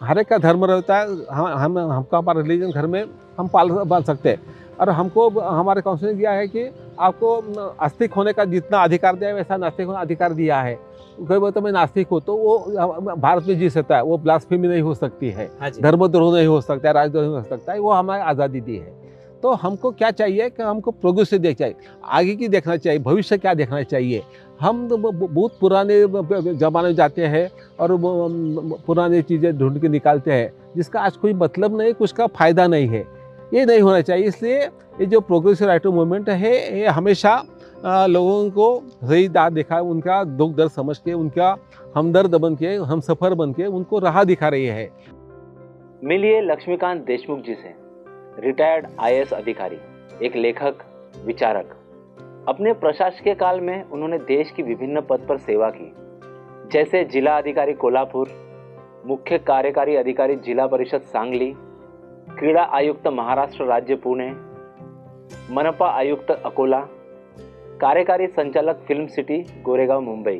हर एक का धर्म रहता है, हम हमका हमारा रिलीजन घर में हम पाल सकते हैं। और हमको हमारे काउंसिल दिया है कि आपको आस्तिक होने का जितना अधिकार दिया है वैसा नास्तिक होने का अधिकार दिया है। कोई बोलता मैं नास्तिक हूँ तो वो भारत में जी सकता है, वो ब्लास्फेमी नहीं हो सकती है, हाँ जी। धर्मद्रोह नहीं हो सकता है, राजद्रोह नहीं हो सकता है, वो हमें आज़ादी दी है। तो हमको क्या चाहिए कि हमको प्रोग्रेस से देखना चाहिए, आगे की देखना चाहिए, भविष्य क्या देखना चाहिए। हम तो बहुत पुराने ज़माने में जाते हैं और वो पुरानी चीज़ें ढूंढ के निकालते हैं जिसका आज कोई मतलब नहीं, कुछ का फ़ायदा नहीं है। ये नहीं होना चाहिए। इसलिए ये जो प्रोग्रेसिव राइटर मूवमेंट है ये हमेशा लोगों को सही राह दिखा, उनका दुख दर्द समझ के, उनका हमदर्द बन के, हमसफ़र बन के उनको राह दिखा रही है। मिलिए लक्ष्मीकांत देशमुख जी से, रिटायर्ड आईएएस अधिकारी, एक लेखक, विचारक। अपने प्रशासकीय काल में उन्होंने देश की विभिन्न पद पर सेवा की, जैसे जिला अधिकारी कोल्हापुर, मुख्य कार्यकारी अधिकारी जिला परिषद सांगली, क्रीड़ा आयुक्त महाराष्ट्र राज्य पुणे, मनपा आयुक्त अकोला, कार्यकारी संचालक फिल्म सिटी गोरेगांव मुंबई।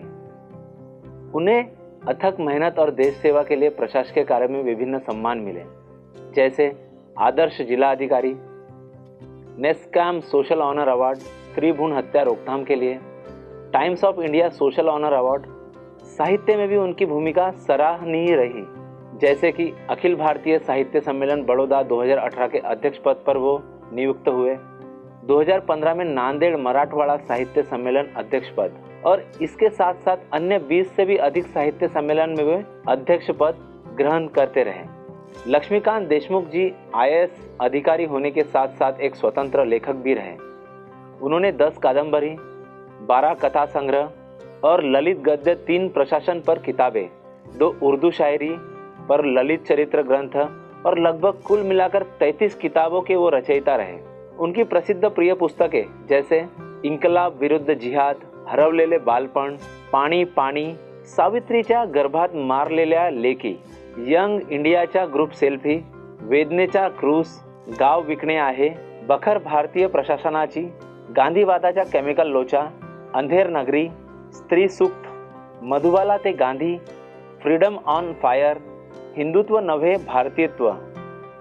उन्हें अथक मेहनत और देश सेवा के लिए प्रशासकीय कार्य में विभिन्न सम्मान मिले, जैसे आदर्श जिला अधिकारी, नेस्कैम सोशल ऑनर अवार्ड स्त्री भ्रूण हत्या रोकथाम के लिए, Times of India social honour award. साहित्य में भी उनकी भूमिका सराहनीय रही, जैसे कि अखिल भारतीय साहित्य सम्मेलन बड़ौदा 2018 के अध्यक्ष पद पर वो नियुक्त हुए, 2015 में नांदेड़ मराठवाड़ा साहित्य सम्मेलन अध्यक्ष पद, और इसके साथ साथ अन्य 20 से भी अधिक साहित्य सम्मेलन में वे अध्यक्ष पद ग्रहण करते रहे। लक्ष्मीकांत देशमुख जी आईएएस अधिकारी होने के साथ साथ एक स्वतंत्र लेखक भी रहे। उन्होंने 10 कादंबरी, 12 कथा संग्रह और ललित गद्य 3 प्रशासन पर किताबें, 2 उर्दू शायरी पर ललित चरित्र ग्रंथ और लगभग कुल मिलाकर 33 किताबों के वो रचयिता रहे। उनकी प्रसिद्ध प्रिय पुस्तकें जैसे इंकलाब विरुद्ध जिहाद, हरवलेले बालपण, पाणी पाणी, सावित्रीच्या गर्भात मारलेल्या लेकी, यंग इंडियाच्या ग्रुप सेल्फी, वेदनेचा क्रूज, गाव विकणे आहे, बखर भारतीय प्रशासनाची, गांधीवादाच्या केमिकल लोचा, अंधेर नगरी, स्त्री सूक्त, मधुबाला ते Gandhi, freedom on fire, Hindutva नव्हे भारतीयत्व।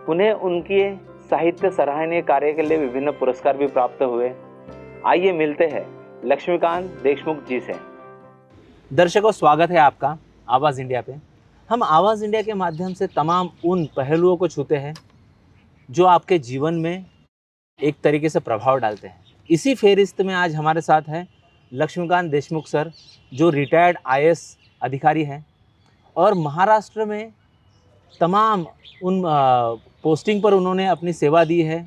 उन्हें उनके साहित्य सराहनीय कार्य के लिए विभिन्न पुरस्कार भी प्राप्त हुए। आइए मिलते हैं लक्ष्मीकांत देशमुख जी से। दर्शकों, स्वागत है आपका आवाज़ इंडिया पे। हम आवाज़ इंडिया के माध्यम से तमाम उन पहलुओं को छूते हैं जो आपके जीवन में एक तरीके से प्रभाव डालते हैं। इसी फेरिस्त में आज हमारे साथ हैं लक्ष्मीकांत देशमुख सर, जो रिटायर्ड आईएएस अधिकारी हैं और महाराष्ट्र में तमाम उन पोस्टिंग पर उन्होंने अपनी सेवा दी है।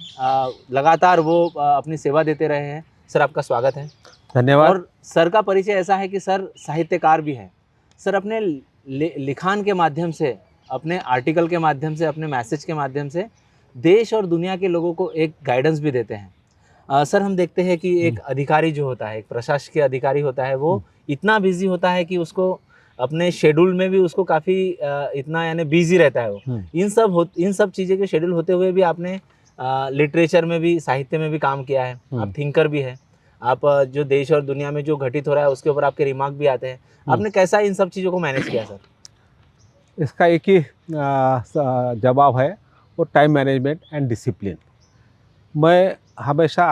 लगातार वो अपनी सेवा देते रहे हैं। सर, आपका स्वागत है। धन्यवाद। और सर का परिचय ऐसा है कि सर साहित्यकार भी हैं। सर अपने लिखान के माध्यम से, अपने आर्टिकल के माध्यम से, अपने मैसेज के माध्यम से देश और दुनिया के लोगों को एक गाइडेंस भी देते हैं। सर, हम देखते हैं कि एक अधिकारी जो होता है, एक प्रशासकीय अधिकारी होता है, वो इतना बिजी होता है कि उसको अपने शेड्यूल में भी उसको काफ़ी इतना यानी बिजी रहता है वो। इन सब चीज़ें के शेड्यूल होते हुए भी आपने लिटरेचर में भी, साहित्य में भी काम किया है। आप थिंकर भी है। आप जो देश और दुनिया में जो घटित हो रहा है उसके ऊपर आपके रिमार्क भी आते हैं। आपने कैसा इन सब चीज़ों को मैनेज किया सर? इसका एक ही जवाब है, वो टाइम मैनेजमेंट एंड डिसिप्लिन। मैं हमेशा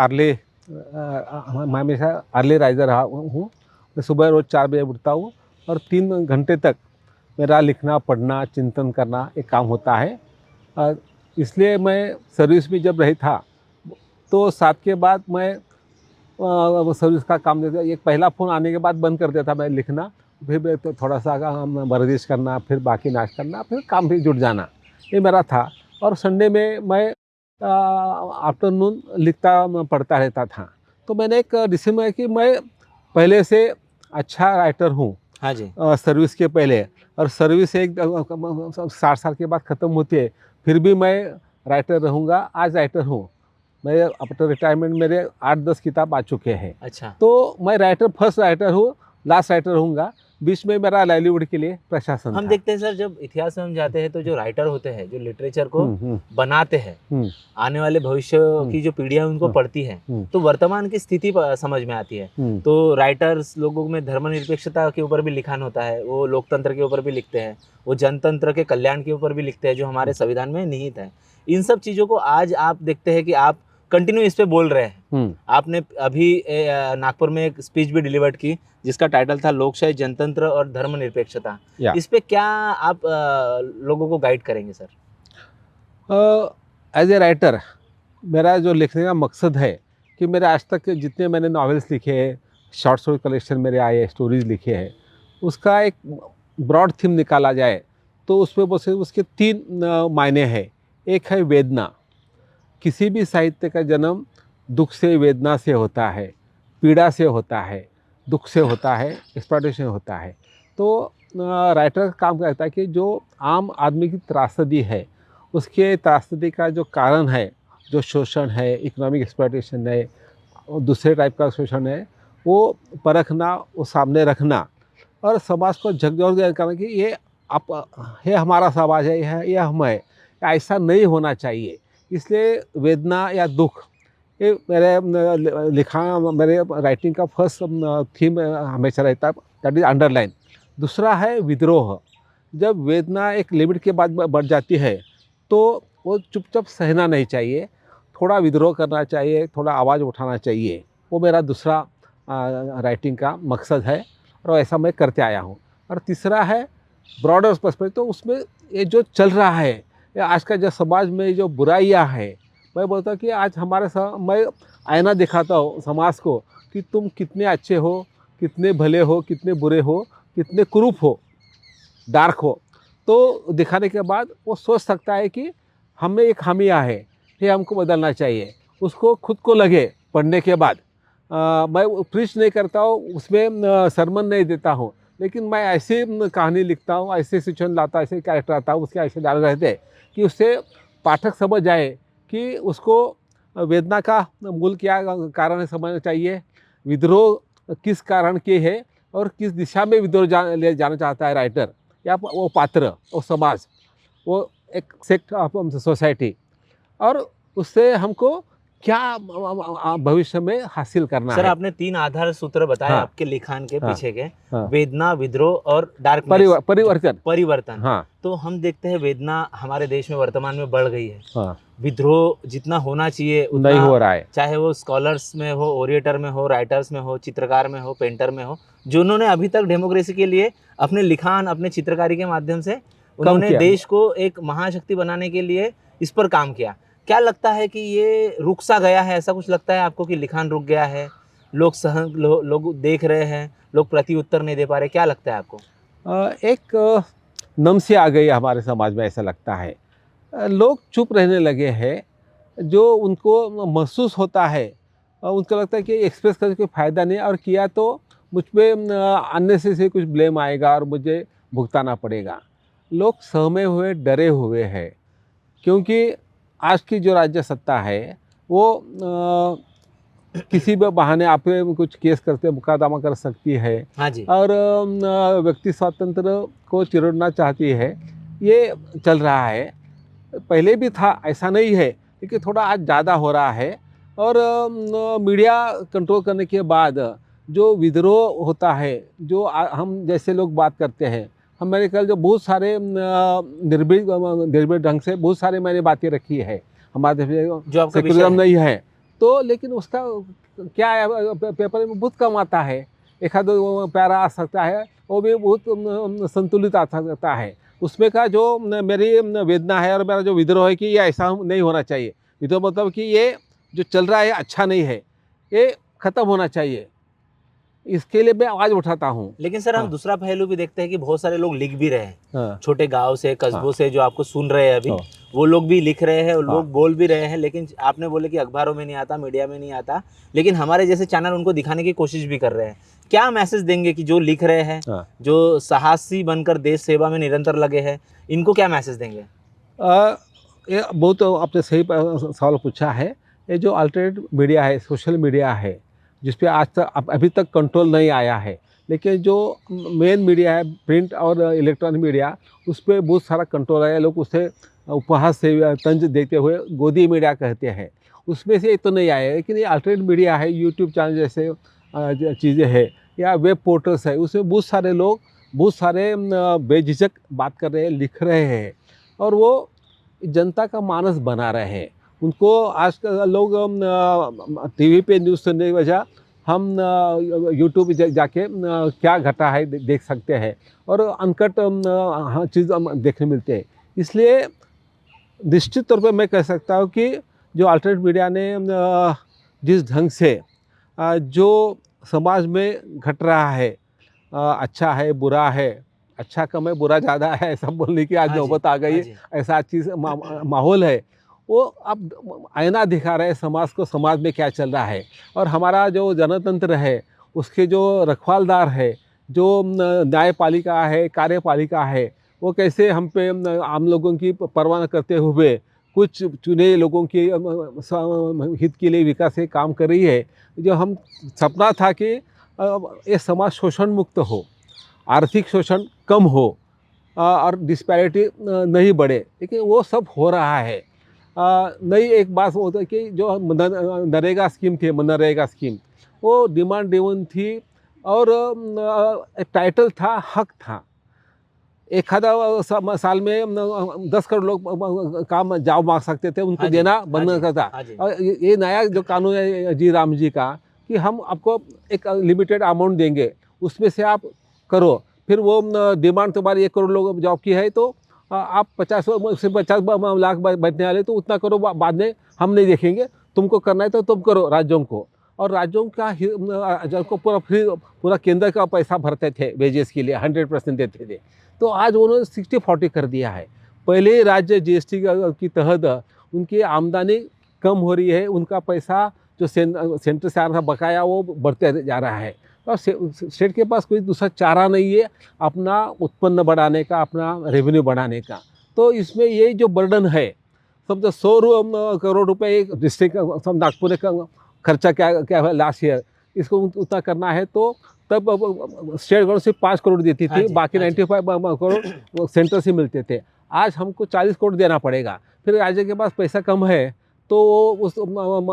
अर्ली राइजर रहा हूँ। मैं सुबह रोज़ 4 बजे उठता हूँ और 3 घंटे तक मेरा लिखना, पढ़ना, चिंतन करना एक काम होता है। इसलिए मैं सर्विस में जब रही था तो 7 के बाद मैं सर्विस का काम देता, एक पहला फ़ोन आने के बाद बंद कर देता मैं लिखना, फिर तो थोड़ा सा वर्जिश करना, फिर बाकी नाश करना, फिर काम भी जुट जाना, ये मेरा था। और संडे में मैं आफ्टरनून लिखता पढ़ता रहता था। तो मैंने एक डिसीजन है कि मैं पहले से अच्छा राइटर हूँ। हाँ जी। सर्विस के पहले, और सर्विस एक 60 साल के बाद ख़त्म होती है, फिर भी मैं राइटर रहूँगा। आज राइटर हूँ मैं। आफ्टर रिटायरमेंट मेरे 8-10 किताब आ चुके हैं। अच्छा। तो मैं राइटर, फर्स्ट राइटर हूँ, लास्ट राइटर रहूँगा। बीच में मेरा लाइवलीहुड के लिए प्रशासन हम था। देखते हैं सर, जब इतिहास में हम जाते हैं तो जो राइटर होते हैं, जो लिटरेचर को बनाते हैं, हम्म, आने वाले भविष्य की जो पीढ़ियां उनको पढ़ती हैं, तो वर्तमान की स्थिति समझ में आती है। तो राइटर्स लोगों में धर्मनिरपेक्षता के ऊपर भी लिखान होता है, वो लोकतंत्र के ऊपर भी लिखते हैं, वो जनतंत्र के कल्याण के ऊपर भी लिखते हैं, जो हमारे संविधान में निहित है। इन सब चीज़ों को आज आप देखते हैं कि आप कंटिन्यू इस पे बोल रहे हैं। आपने अभी नागपुर में एक स्पीच भी डिलीवर्ड की जिसका टाइटल था लोकशाही, जनतंत्र और धर्मनिरपेक्षता। इस पे क्या आप लोगों को गाइड करेंगे सर? एज ए राइटर मेरा जो लिखने का मकसद है कि मेरे आज तक जितने मैंने नॉवेल्स लिखे हैं, शॉर्ट स्टोरी कलेक्शन मेरे आए, स्टोरीज लिखे हैं, उसका एक ब्रॉड थीम निकाला जाए तो उसमें बस उसके 3 मायने हैं। एक है वेदना। किसी भी साहित्य का जन्म दुख से, वेदना से होता है, पीड़ा से होता है, दुख से होता है, एक्सप्लॉयटेशन होता है। तो राइटर का काम करता है कि जो आम आदमी की त्रासदी है, उसके त्रासदी का जो कारण है, जो शोषण है, इकोनॉमिक एक्सप्लॉयटेशन है और दूसरे टाइप का शोषण है, वो परखना, वो सामने रखना और समाज को झकझोर करना कि ये हमारा समाज है, ये हम है, ऐसा नहीं होना चाहिए। इसलिए वेदना या दुख ये मेरे राइटिंग का फर्स्ट थीम हमेशा रहता है, दैट इज अंडरलाइन। दूसरा है विद्रोह। जब वेदना एक लिमिट के बाद बढ़ जाती है तो वो चुपचाप सहना नहीं चाहिए, थोड़ा विद्रोह करना चाहिए, थोड़ा आवाज़ उठाना चाहिए। वो मेरा दूसरा राइटिंग का मकसद है और ऐसा मैं करते आया हूँ। और तीसरा है ब्रॉडर पर्सपेक्टिव। तो उसमें ये जो चल रहा है, ये आज का जो समाज में जो बुराइयां है, मैं बोलता हूँ कि आज मैं आईना दिखाता हूँ समाज को कि तुम कितने अच्छे हो, कितने भले हो, कितने बुरे हो, कितने कुरूप हो, डार्क हो। तो दिखाने के बाद वो सोच सकता है कि हमें एक खामियां है, ये हमको बदलना चाहिए। उसको खुद को लगे पढ़ने के बाद। मैं प्रीच नहीं करता हूँ, उसमें सरमन नहीं देता हूँ, लेकिन मैं ऐसी कहानी लिखता हूँ, ऐसे सिचुएशन लाता हूँ, ऐसे कैरेक्टर आता हूँ, उसके ऐसे डाल रहते हैं कि उससे पाठक समझ जाए कि उसको वेदना का मूल क्या कारण है समझना चाहिए, विद्रोह किस कारण के है और किस दिशा में विद्रोह ले जाना चाहता है राइटर या वो पात्र, वो समाज, वो एक सेक्ट ऑफ सोसाइटी, और उससे हमको क्या भविष्य में हासिल करना सर है। आपने 3 आधार सूत्र बताए हाँ, आपके लिखान के हाँ, पीछे के, हाँ, वेदना, विद्रोह और डार्क परिवर्तन। हाँ, तो हम देखते हैं वेदना हमारे देश में वर्तमान में बढ़ गई है, हाँ, विद्रोह जितना होना चाहिए उतना नहीं हो रहा है। चाहे वो स्कॉलर्स में हो, ओरिएटर में हो, राइटर्स में हो, चित्रकार में हो, पेंटर में हो, जिन्होंने अभी तक डेमोक्रेसी के लिए अपने लिखान, अपने चित्रकारी के माध्यम से उन्होंने किया। देश को एक महाशक्ति बनाने के लिए इस पर काम किया। क्या लगता है कि ये रुक सा गया है? ऐसा कुछ लगता है आपको कि लिखान रुक गया है, लोग देख रहे हैं, लोग प्रति उत्तर नहीं दे पा रहे, क्या लगता है आपको? एक नमसी आ गई हमारे समाज में, ऐसा लगता है। लोग चुप रहने लगे हैं। जो उनको महसूस होता है, उनको लगता है कि एक्सप्रेस करके कोई फ़ायदा नहीं, और किया तो मुझ पर अननेसेसरी कुछ ब्लेम आएगा और मुझे भुगताना पड़ेगा। लोग सहमे हुए, डरे हुए हैं, क्योंकि आज की जो राज्य सत्ता है वो किसी भी बहाने आप पे कुछ केस करते मुकदमा कर सकती है। हाँ जी। और व्यक्ति स्वातंत्र को चिरोड़ना चाहती है। ये चल रहा है, पहले भी था, ऐसा नहीं है, लेकिन थोड़ा आज ज़्यादा हो रहा है। और मीडिया कंट्रोल करने के बाद जो विद्रोह होता है, जो हम जैसे लोग बात करते हैं, हम मेरे ख्याल जो बहुत सारे निर्भीक ढंग से बहुत सारे मैंने बातें रखी है, हमारे जो आपका विषय सेकुलरिज्म है। नहीं है तो, लेकिन उसका क्या है, पेपर में बहुत कम आता है, एक आध प्यारा आ सकता है, वो भी बहुत संतुलित आ सकता है। उसमें का जो मेरी वेदना है और मेरा जो विद्रोह है कि ये ऐसा नहीं होना चाहिए। विद्रोह मतलब कि ये जो चल रहा है अच्छा नहीं है, ये ख़त्म होना चाहिए, इसके लिए मैं आवाज़ उठाता हूँ। लेकिन सर हम हाँ। दूसरा पहलू भी देखते हैं कि बहुत सारे लोग लिख भी रहे हैं, हाँ, छोटे गांव से, कस्बों हाँ, से, जो आपको सुन रहे हैं अभी, हाँ, वो लोग भी लिख रहे हैं, हाँ, लोग बोल भी रहे हैं। लेकिन आपने बोले कि अखबारों में नहीं आता, मीडिया में नहीं आता, लेकिन हमारे जैसे चैनल उनको दिखाने की कोशिश भी कर रहे हैं। क्या मैसेज देंगे कि जो लिख रहे हैं, हाँ। जो साहसी बनकर देश सेवा में निरंतर लगे हैं, इनको क्या मैसेज देंगे? ये बहुत आपने सही सवाल पूछा है। ये जो अल्टरनेट मीडिया है, सोशल मीडिया है, जिस पे आज तक अभी तक कंट्रोल नहीं आया है, लेकिन जो मेन मीडिया है, प्रिंट और इलेक्ट्रॉनिक मीडिया, उस पर बहुत सारा कंट्रोल है। लोग उसे उपहास से तंज देते हुए गोदी मीडिया कहते हैं। उसमें से ये तो नहीं आया, लेकिन ये अल्टरनेट मीडिया है, यूट्यूब चैनल जैसे चीज़ें हैं या वेब पोर्टल्स है, उसमें बहुत सारे लोग बहुत सारे बेझिझक बात कर रहे हैं, लिख रहे हैं और वो जनता का मानस बना रहे हैं। उनको आज लोग टीवी पे न्यूज़ सुनने की वजह हम यूट्यूब जाके क्या घटा है देख सकते हैं और अनकट हाँ चीज़ देखने मिलते हैं। इसलिए निश्चित तौर पे मैं कह सकता हूँ कि जो अल्टरनेट मीडिया ने जिस ढंग से जो समाज में घट रहा है, अच्छा है बुरा है, अच्छा कम है बुरा ज़्यादा है, ऐसा बोलने की आज हाँ जी, नौबत आ गई हाँ है। जी। ऐसा चीज़ माहौल है, वो अब आईना दिखा रहे हैं समाज को, समाज में क्या चल रहा है। और हमारा जो जनतंत्र है, उसके जो रखवालदार है, जो न्यायपालिका है, कार्यपालिका है, वो कैसे हम पे आम लोगों की परवाह न करते हुए कुछ चुने लोगों के हित के लिए विकास के काम कर रही है। जो हम सपना था कि ये समाज शोषण मुक्त हो, आर्थिक शोषण कम हो और डिस्पैरिटी नहीं बढ़े, लेकिन वो सब हो रहा है। नई एक बात होता है कि जो नरेगा स्कीम थी, मनरेगा स्कीम, वो डिमांड ड्रिवन थी और एक टाइटल था, हक था। एखादा साल में 10 करोड़ लोग काम जॉब मांग सकते थे, उनको हाँ जी, देना हाँ बंद जी, करता। हाँ जी। और ये नया जो कानून है जी राम जी का, कि हम आपको एक लिमिटेड अमाउंट देंगे, उसमें से आप करो। फिर वो डिमांड तुम्हारी 1 करोड़ लोग जॉब की है तो आप 50 से 50 लाख बैठने वाले, तो उतना करो, बाद में हम नहीं देखेंगे, तुमको करना है तो तुम करो राज्यों को। और राज्यों का जो को पूरा फ्री, पूरा केंद्र का पैसा भरते थे वेजेस के लिए, 100% देते थे। तो आज उन्होंने 60-40 कर दिया है। पहले राज्य जीएसटी की तहत उनकी आमदनी कम हो रही है, उनका पैसा जो सेंटर से आ रहा था बकाया, वो बढ़ते जा रहा है। और स्टेट के पास कोई दूसरा चारा नहीं है अपना उत्पन्न बढ़ाने का, अपना रेवेन्यू बढ़ाने का। तो इसमें ये जो बर्डन है, समझो 100 करोड़ रुपए एक डिस्ट्रिक्ट सब नागपुर ने खर्चा क्या क्या है लास्ट ईयर, इसको उतना करना है तो तब स्टेट गवर्नमेंट सिर्फ 5 करोड़ देती हाँ थी, जी, बाकी हाँ जी। 95 करोड़ सेंटर से मिलते थे। आज हमको 40 करोड़ देना पड़ेगा। फिर राज्य के पास पैसा कम है तो वो उस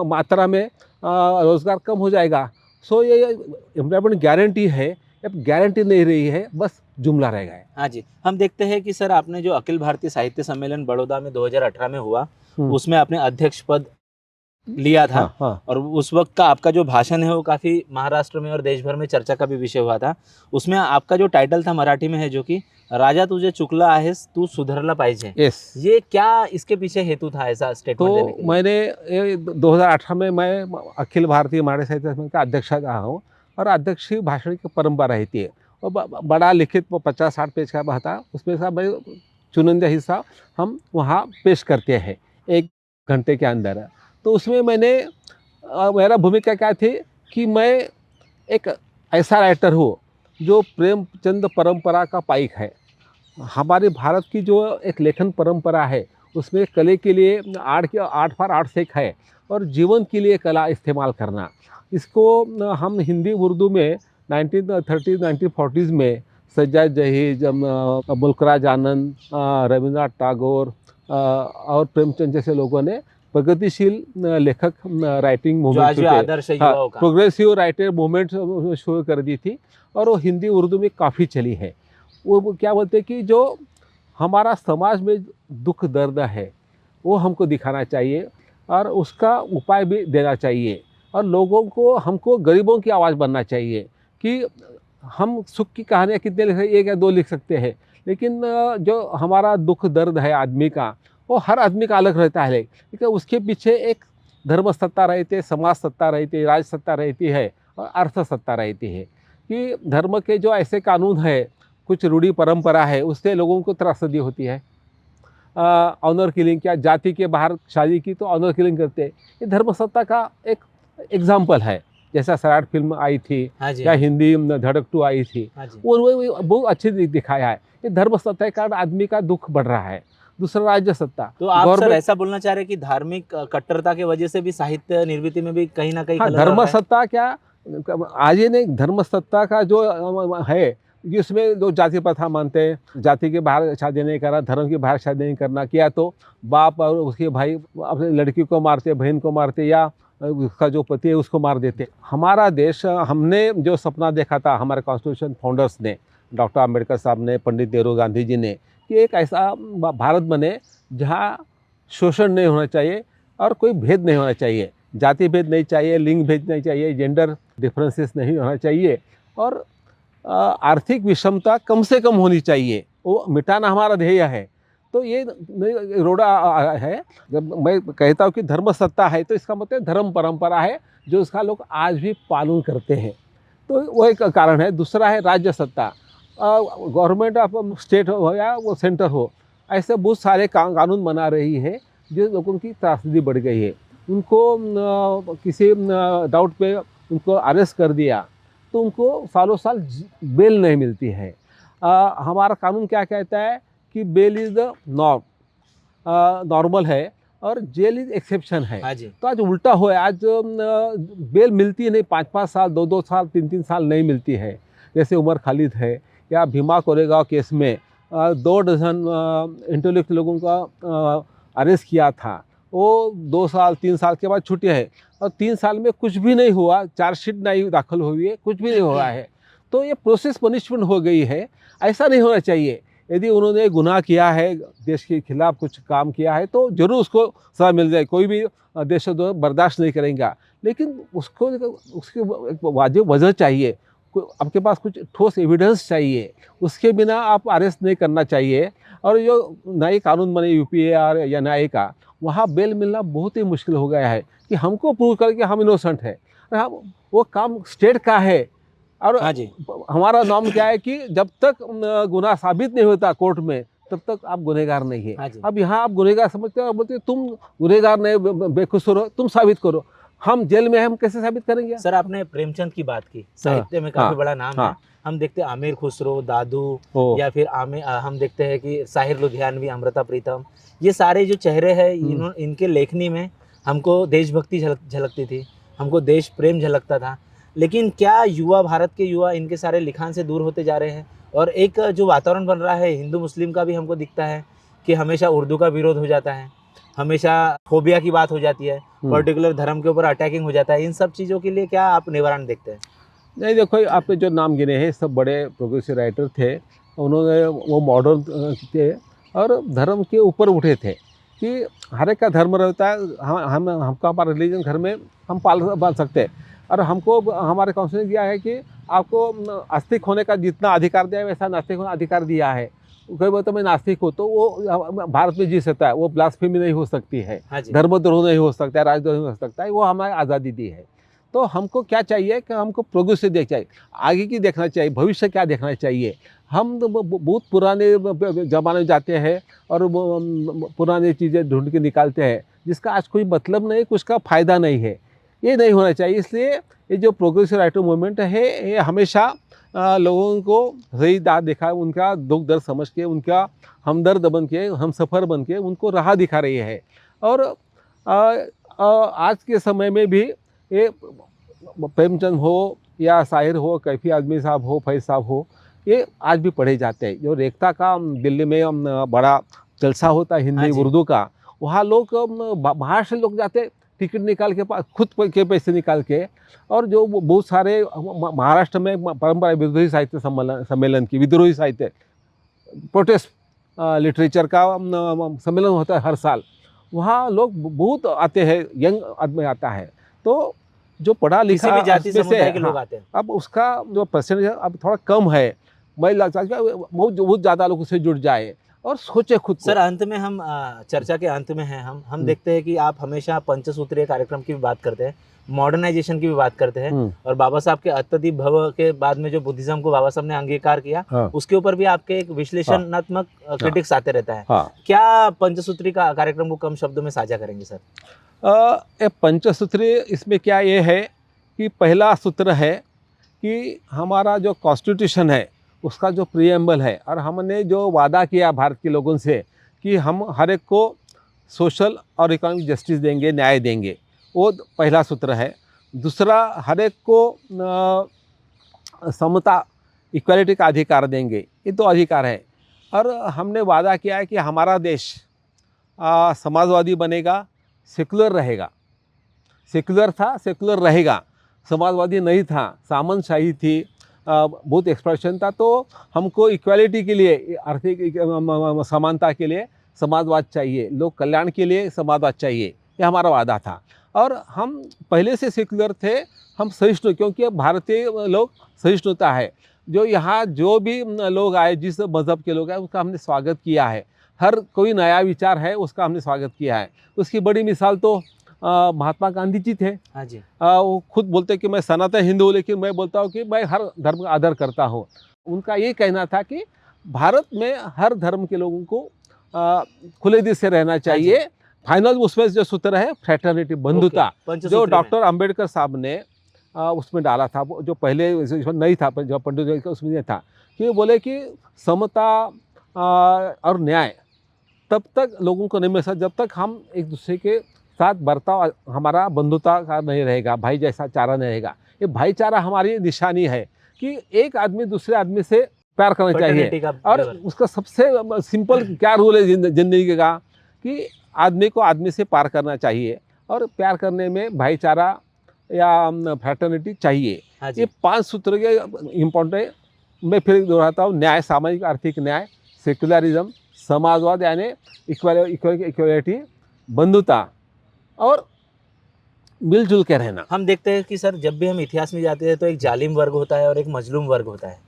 मात्रा में रोजगार कम हो जाएगा। सो ये एम्प्लॉयमेंट गारंटी है, अब गारंटी नहीं रही है, बस जुमला रह गया है। हाँ जी, हम देखते हैं कि सर आपने जो अखिल भारतीय साहित्य सम्मेलन बड़ौदा में 2018 में हुआ, उसमें आपने अध्यक्ष पद लिया था। हाँ हाँ। और उस वक्त का आपका जो भाषण है वो काफ़ी महाराष्ट्र में और देश भर में चर्चा का भी विषय हुआ था। उसमें आपका जो टाइटल था मराठी में है जो कि राजा तुझे चुकला आहेस तू सुधरला पाहिजे। यस। ये क्या इसके पीछे हेतु था ऐसा स्टेटमेंट देने तो के लिए? मैंने ये 2018 में मैं अखिल भारतीय मराठी साहित्य सम्मेलन का अध्यक्ष रहा हूँ और अध्यक्षीय भाषण की परंपरा रहती है और बड़ा लिखित 50-60 पेज का था, उसमें से मैं चुनिंदा हिस्सा हम वहाँ पेश करते हैं 1 घंटे के अंदर। तो उसमें मैंने मेरा भूमिका क्या थी कि मैं एक ऐसा राइटर हूँ जो प्रेमचंद परंपरा का पाइक है। हमारे भारत की जो एक लेखन परंपरा है, उसमें कले के लिए आर्ट फॉर आर्ट सेक है और जीवन के लिए कला इस्तेमाल करना। इसको हम हिंदी उर्दू में 1930 1940s में सज्जाद जहीज, मुल्कराज आनंद, रविंद्रनाथ टैगोर और प्रेमचंद जैसे लोगों ने प्रगतिशील लेखक राइटिंग जो आज मूवमेंट भी आदर्श है युवाओं का। प्रोग्रेसिव राइटर मूवमेंट शुरू कर दी थी और वो हिंदी उर्दू में काफ़ी चली है। वो क्या बोलते हैं कि जो हमारा समाज में दुख दर्द है वो हमको दिखाना चाहिए और उसका उपाय भी देना चाहिए और लोगों को, हमको गरीबों की आवाज़ बनना चाहिए कि हम सुख की कहानियाँ कितने लिख, 1 या 2 लिख सकते हैं, लेकिन जो हमारा दुख दर्द है आदमी का, वो हर आदमी का अलग रहता है, लेकिन उसके पीछे एक धर्म सत्ता रहती है, समाज सत्ता रहती है, राज सत्ता रहती है और अर्थ सत्ता रहती है। कि धर्म के जो ऐसे कानून है, कुछ रूढ़ी परंपरा है, उससे लोगों को त्रासदी होती है। ऑनर किलिंग, क्या जाति के बाहर शादी की तो ऑनर किलिंग करते हैं। ये धर्म सत्ता का एक एग्जाम्पल है, जैसा सराठ फिल्म आई थी हाँ जी, या हाँ जी, हिंदी धड़क 2 आई थी, हाँ जी। वो बहुत अच्छे दिखाया है। ये धर्म सत्ता के कारण आदमी का दुख बढ़ रहा है। दूसरा राज्य सत्ता, तो आप सर गवर्नमेंट, ऐसा बोलना चाह रहे हैं कि धार्मिक कट्टरता की वजह से भी साहित्य निर्मिति में भी कहीं ना कहीं हाँ खलल आ धर्म रहा है? सत्ता क्या आज ये नहीं, धर्म सत्ता का जो है कि उसमें लोग जाति प्रथा मानते हैं, जाति के बाहर शादी नहीं करना, धर्म के बाहर शादी नहीं करना, किया तो बाप और उसके भाई अपने लड़की को मारते, बहन को मारते, या उसका जो पति है उसको मार देते। हमारा देश, हमने जो सपना देखा था हमारे कॉन्स्टिट्यूशन फाउंडर्स ने, डॉक्टर अम्बेडकर साहब ने, पंडित नेहरू गांधी जी ने, कि एक ऐसा भारत बने जहाँ शोषण नहीं होना चाहिए और कोई भेद नहीं होना चाहिए, जाति भेद नहीं चाहिए, लिंग भेद नहीं चाहिए, जेंडर डिफरेंसेस नहीं होना चाहिए, और आर्थिक विषमता कम से कम होनी चाहिए, वो मिटाना हमारा ध्येय है। तो ये रोड़ा है। जब मैं कहता हूँ कि धर्म सत्ता है तो इसका मतलब धर्म परंपरा है जो उसका लोग आज भी पालन करते हैं, तो वो एक कारण है। दूसरा है राज्य सत्ता, गवर्नमेंट ऑफ स्टेट हो या वो सेंटर हो, ऐसे बहुत सारे कानून बना रही है जो लोगों की त्रासदी बढ़ गई है। उनको किसी डाउट पे उनको अरेस्ट कर दिया तो उनको सालों साल बेल नहीं मिलती है। हमारा कानून क्या कहता है कि bail is the norm, normal है, और जेल इज एक्सेप्शन है। हाँ जी। तो आज उल्टा हुआ है, आज बेल मिलती नहीं, 5-5 साल, 2-2 साल, 3-3 साल नहीं मिलती है। जैसे उमर खालिद है, या भीमा कोरेगांव केस में 2 डज़न इंटेलेक्ट लोगों का अरेस्ट किया था, वो 2 साल 3 साल के बाद छूटे हैं, और 3 साल में कुछ भी नहीं हुआ, चार्जशीट नहीं दाखिल हुई है, कुछ भी नहीं हुआ है। तो ये प्रोसेस पनिशमेंट हो गई है, ऐसा नहीं होना चाहिए। यदि उन्होंने गुनाह किया है, देश के खिलाफ कुछ काम किया है, तो जरूर उसको सज़ा मिल जाए, कोई भी देशद्रोह बर्दाश्त नहीं करेगा, लेकिन उसको उसकी एक वाजिब वजह चाहिए, आपके पास कुछ ठोस एविडेंस चाहिए, उसके बिना आप अरेस्ट नहीं करना चाहिए। और जो नए कानून बने यूपीएआर या न्याय का, वहाँ बेल मिलना बहुत ही मुश्किल हो गया है कि हमको प्रूव करके हम इनोसेंट है, और हम वो काम स्टेट का है। और हाँ जी। हमारा नाम क्या है कि जब तक गुनाह साबित नहीं होता कोर्ट में, तब तक आप गुनहगार नहीं है। हाँ जी। अब यहाँ आप गुनहगार समझते हो, बोलते तुम गुनहगार नहीं, बेकसूर हो, तुम साबित करो। हम जेल में हैं, हम कैसे साबित करेंगे? सर आपने प्रेमचंद की बात की, साहित्य में काफी बड़ा नाम है। हम देखते हैं आमिर खुसरो, दादू, या फिर हम देखते हैं कि साहिर लुधियानवी, अमृता प्रीतम, ये सारे जो चेहरे हैं, इनके लेखनी में हमको देशभक्ति झलकती थी, हमको देश प्रेम झलकता था। लेकिन क्या युवा, भारत के युवा इनके सारे लिखान से दूर होते जा रहे हैं? और एक जो वातावरण बन रहा है हिंदू मुस्लिम का भी हमको दिखता है कि हमेशा उर्दू का विरोध हो जाता है, हमेशा फोबिया की बात हो जाती है, पर्टिकुलर धर्म के ऊपर अटैकिंग हो जाता है। इन सब चीज़ों के लिए क्या आप निवारण देखते हैं? नहीं, देखो, आपने जो नाम गिने हैं सब बड़े प्रोग्रेसिव राइटर थे, उन्होंने वो मॉडर्न थे और धर्म के ऊपर उठे थे कि हर एक का धर्म रहता है, हमका हमारा रिलीजन घर में हम पाल सकते हैं। और हमको हमारे काउंसिल किया है कि आपको आस्तिक होने का जितना अधिकार दिया है वैसा नास्तिक होने का अधिकार दिया है। कोई बोलता मैं नास्तिक हूँ तो वो भारत में जी सकता है, वो ब्लास्फेमी नहीं हो सकती है, धर्मद्रोह नहीं हो सकता है, राजद्रोह नहीं हो सकता है, वो हमारी आज़ादी दी है। तो हमको क्या चाहिए कि हमको प्रोग्रेस देखना चाहिए, आगे की देखना चाहिए, भविष्य क्या देखना चाहिए। हम तो बहुत पुराने ज़माने में जाते हैं और पुरानी चीज़ें ढूंढ के निकालते हैं जिसका आज कोई मतलब नहीं, कुछ का फ़ायदा नहीं है। ये नहीं होना चाहिए। इसलिए ये जो प्रोग्रेसिव राइटर मूवमेंट है, ये हमेशा लोगों को सही राह दिखा, उनका दुख दर्द समझ के, उनका हमदर्द बन के, हम सफ़र बन के उनको राह दिखा रही है। और आज के समय में भी ये प्रेमचंद हो या शाहिर हो, कैफी आज़मी साहब हो, फैज़ साहब हो, ये आज भी पढ़े जाते हैं। जो रेख्ता का दिल्ली में बड़ा जलसा होता है हिंदी उर्दू का, वहाँ लोग बाहर से लोग जाते, टिकट निकाल के, खुद के पैसे निकाल के। और जो बहुत सारे महाराष्ट्र में परंपरा विद्रोही साहित्य सम्मेलन की, विद्रोही साहित्य प्रोटेस्ट लिटरेचर का सम्मेलन होता है हर साल, वहाँ लोग बहुत आते हैं, यंग आदमी आता है। तो जो पढ़ा लिखा जाति समुदाय के लोग आते हैं, अब उसका जो परसेंटेज अब थोड़ा कम है। मैं लगता है बहुत ज़्यादा लोग उससे जुड़ जाए और सोचे खुद को। सर अंत में हम चर्चा के अंत में हैं, हम देखते हैं कि आप हमेशा पंचसूत्रीय कार्यक्रम की भी बात करते हैं, मॉडर्नाइजेशन की भी बात करते हैं, और बाबा साहब के अत्यधिक भव के बाद में जो बुद्धिज्म को बाबा साहब ने अंगीकार किया, उसके ऊपर भी आपके एक विश्लेषणात्मक क्रिटिक्स आते रहता है। क्या पंचसूत्री का कार्यक्रम को कम शब्दों में साझा करेंगे सर? पंचसूत्री इसमें क्या ये है कि पहला सूत्र है कि हमारा जो कॉन्स्टिट्यूशन है उसका जो प्रीएम्बल है, और हमने जो वादा किया भारत के लोगों से कि हम हर एक को सोशल और इकोनॉमिक जस्टिस देंगे, न्याय देंगे, वो पहला सूत्र है। दूसरा हर एक को समता इक्वालिटी का अधिकार देंगे। ये दो अधिकार है। और हमने वादा किया है कि हमारा देश समाजवादी बनेगा, सेकुलर रहेगा। सेकुलर था, सेकुलर रहेगा। समाजवादी नहीं था, सामंतशाही थी, बहुत एक्सप्रेशन था। तो हमको इक्वालिटी के लिए, आर्थिक समानता के लिए समाजवाद चाहिए, लोक कल्याण के लिए समाजवाद चाहिए, ये हमारा वादा था। और हम पहले से सेकुलर थे, हम सहिष्णु, क्योंकि भारतीय लोग सहिष्णुता है। जो यहाँ जो भी लोग आए, जिस मज़हब के लोग आए, उसका हमने स्वागत किया है। हर कोई नया विचार है, उसका हमने स्वागत किया है। उसकी बड़ी मिसाल तो महात्मा गांधी जी थे। हाँ जी। वो खुद बोलते कि मैं सनातन हिंदू हूँ, लेकिन मैं बोलता हूँ कि मैं हर धर्म का आदर करता हूँ। उनका ये कहना था कि भारत में हर धर्म के लोगों को खुले दिल से रहना चाहिए। फाइनल उसमें जो सूत्र है फ्रेटर्निटी, बंधुता, जो डॉक्टर अंबेडकर साहब ने उसमें डाला था, जो पहले नहीं था, जो पंडित उसमें नहीं था, कि वो बोले कि समता और न्याय तब तक लोगों को नहीं मिल सकता जब तक हम एक दूसरे के साथ बर्ताव हमारा बंधुता का नहीं रहेगा, भाई जैसा चारा नहीं रहेगा। ये भाईचारा हमारी निशानी है कि एक आदमी दूसरे आदमी से प्यार करना चाहिए। और उसका सबसे सिंपल क्या रूल है जिंदगी का, कि आदमी को आदमी से पार करना चाहिए, और प्यार करने में भाईचारा या फ्रेटर्निटी चाहिए। ये 5 सूत्र के इम्पोर्टेंट। मैं फिर दोहराता हूँ, न्याय, सामाजिक आर्थिक न्याय, सेक्युलरिज्म, समाजवाद यानी इक्वालिटी, बंधुता और मिलजुल के रहना। हम देखते हैं कि सर जब भी हम इतिहास में जाते हैं तो एक जालिम वर्ग होता है और एक मजलूम वर्ग होता है।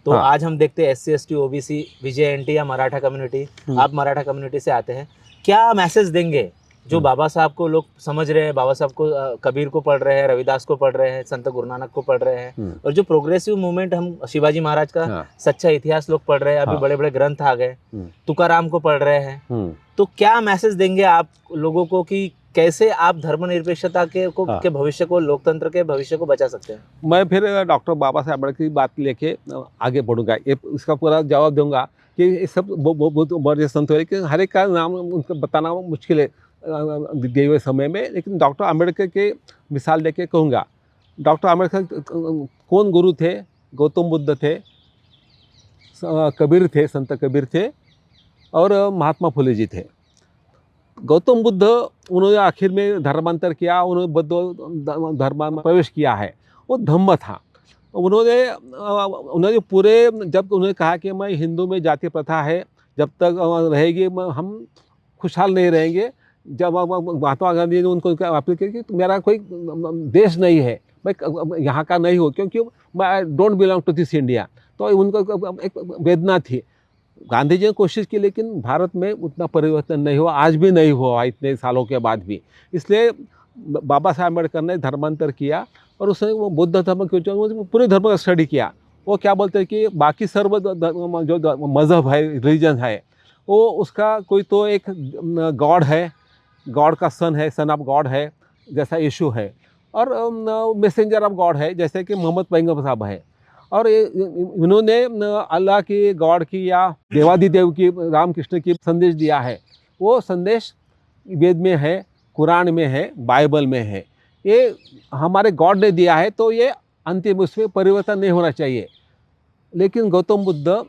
तो हाँ। आज हम देखते हैं SC ST OBC VJNT या मराठा कम्युनिटी, आप मराठा कम्युनिटी से आते हैं, क्या मैसेज देंगे जो बाबा साहब को लोग समझ रहे हैं, बाबा साहब को, कबीर को पढ़ रहे हैं, रविदास को पढ़ रहे हैं, संत गुरु नानक को पढ़ रहे हैं, और जो प्रोग्रेसिव मूवमेंट हम शिवाजी महाराज का सच्चा इतिहास लोग पढ़ रहे हैं, अभी बड़े बड़े ग्रंथ आ गए, तुकाराम को पढ़ रहे हैं, तो क्या मैसेज देंगे आप लोगों को कि कैसे आप धर्मनिरपेक्षता के भविष्य को, लोकतंत्र के भविष्य को बचा सकते हैं? मैं फिर डॉक्टर बाबा साहब अम्बेडकर की बात लेके आगे बढ़ूंगा। ये इसका पूरा जवाब दूंगा कि ये सब बहुत बड़े संत हुए, लेकिन हर एक का नाम उनको बताना मुश्किल है दिए हुए समय में। लेकिन डॉक्टर अम्बेडकर के मिसाल देके कहूँगा, डॉक्टर अम्बेडकर कौन गुरु थे? गौतम बुद्ध थे, कबीर थे, संत कबीर थे, और महात्मा फुले जी थे। गौतम बुद्ध, उन्होंने आखिर में धर्मांतर किया, उन्होंने बौद्ध धर्म में प्रवेश किया है, वो धम्म था। उन्होंने पूरे, जब उन्होंने कहा कि मैं हिंदू में जाति प्रथा है, जब तक रहेगी हम खुशहाल नहीं रहेंगे। जब महात्मा गांधी ने उनको अपील की कि मेरा कोई देश नहीं है, मैं यहाँ का नहीं हूँ, क्योंकि मैं don't belong to this India, तो उनको एक वेदना थी। गांधी जी ने कोशिश की, लेकिन भारत में उतना परिवर्तन नहीं हुआ, आज भी नहीं हुआ इतने सालों के बाद भी। इसलिए बाबा साहब अम्बेडकर ने धर्मांतर किया, और उसने वो बुद्ध धर्म क्यों पूरे धर्म का स्टडी किया। वो क्या बोलते हैं कि बाकी सर्व जो मज़हब है, रिलीजन है, वो उसका कोई तो एक गॉड है, गॉड का सन है, सन ऑफ गॉड है, जैसा यीशु है, और मैसेंजर ऑफ गॉड है, जैसे कि मोहम्मद पैगंबर साहब है। और इन्होंने अल्लाह की, गॉड की या देवादिदेव की, रामकृष्ण की संदेश दिया है। वो संदेश वेद में है, कुरान में है, बाइबल में है। ये हमारे गॉड ने दिया है, तो ये अंतिम, उसमें परिवर्तन नहीं होना चाहिए। लेकिन गौतम बुद्ध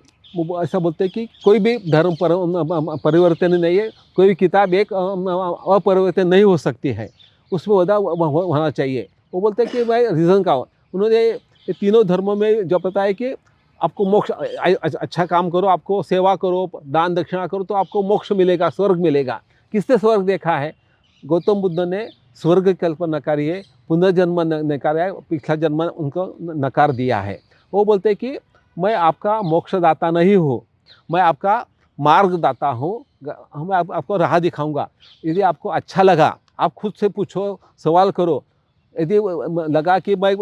ऐसा बोलते हैं कि कोई भी धर्म परिवर्तन नहीं है, कोई भी किताब एक अपरिवर्तन नहीं हो सकती है, उसमें वादा होना चाहिए। वो बोलते हैं कि भाई रीज़न का, उन्होंने ये तीनों धर्मों में जो पता है कि आपको मोक्ष, अच्छा काम करो, आपको सेवा करो, दान दक्षिणा करो, तो आपको मोक्ष मिलेगा, स्वर्ग मिलेगा। किसने स्वर्ग देखा है? गौतम बुद्ध ने स्वर्ग की कल्पना करी है, पुनर्जन्म नकारा है, पिछला जन्म उनको नकार दिया है। वो बोलते हैं कि मैं आपका मोक्षदाता नहीं हूँ, मैं आपका मार्गदाता हूँ, मैं आपको राह दिखाऊंगा। यदि आपको अच्छा लगा, आप खुद से पूछो, सवाल करो, यदि लगा कि मैं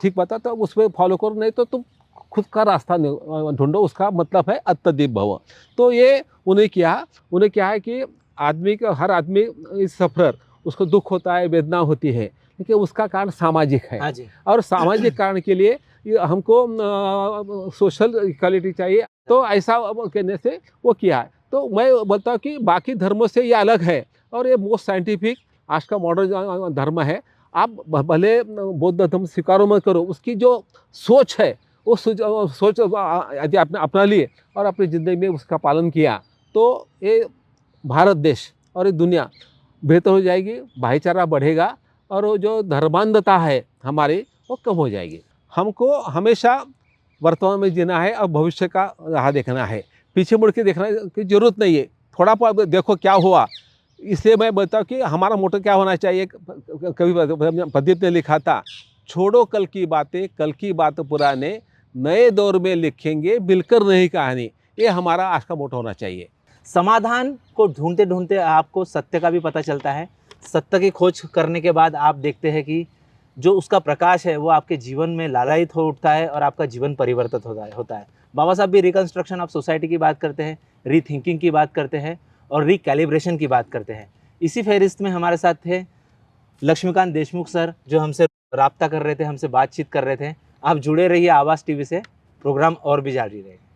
ठीक बता तो उसमें फॉलो करो, नहीं तो तुम खुद का रास्ता ढूंढो। उसका मतलब है अत्यधिक भव। तो ये उन्हें क्या है कि आदमी का, हर आदमी इस सफर, उसको दुख होता है, वेदना होती है, लेकिन उसका कारण सामाजिक है। और सामाजिक कारण के लिए हमको सोशल इक्वालिटी चाहिए। तो ऐसा कहने से वो किया है। तो मैं बोलता हूँ कि बाकी धर्मों से ये अलग है, और ये मोस्ट साइंटिफिक आज का मॉडर्न धर्म है। आप भले बौद्ध धर्म स्वीकारो मत करो, उसकी जो सोच है वो सोच यदि आपने अपना लिए और अपनी ज़िंदगी में उसका पालन किया तो ये भारत देश और ये दुनिया बेहतर हो जाएगी, भाईचारा बढ़ेगा और वो जो धर्मांधता है हमारी वो कम हो जाएगी। हमको हमेशा वर्तमान में जीना है और भविष्य का राह देखना है, पीछे मुड़ के देखने की ज़रूरत नहीं है। थोड़ा देखो क्या हुआ, इसलिए मैं बताऊँ कि हमारा मोटो क्या होना चाहिए। कभी प्रदीप ने लिखा था, छोड़ो कल की बातें, कल की बात पुराने, नए दौर में लिखेंगे मिलकर नई कहानी। ये हमारा आज का मोटो होना चाहिए। समाधान को ढूंढते ढूंढते आपको सत्य का भी पता चलता है। सत्य की खोज करने के बाद आप देखते हैं कि जो उसका प्रकाश है वो आपके जीवन में लालायित हो उठता है और आपका जीवन परिवर्तित होता है। बाबा साहब भी रिकंस्ट्रक्शन ऑफ सोसाइटी की बात करते हैं, रीथिंकिंग की बात करते हैं और रिकैलिब्रेशन की बात करते हैं। इसी फहरिस्त में हमारे साथ थे लक्ष्मीकांत देशमुख सर, जो हमसे राब्ता कर रहे थे, हमसे बातचीत कर रहे थे। आप जुड़े रहिए आवाज़ टीवी से, प्रोग्राम और भी जारी रहेगा।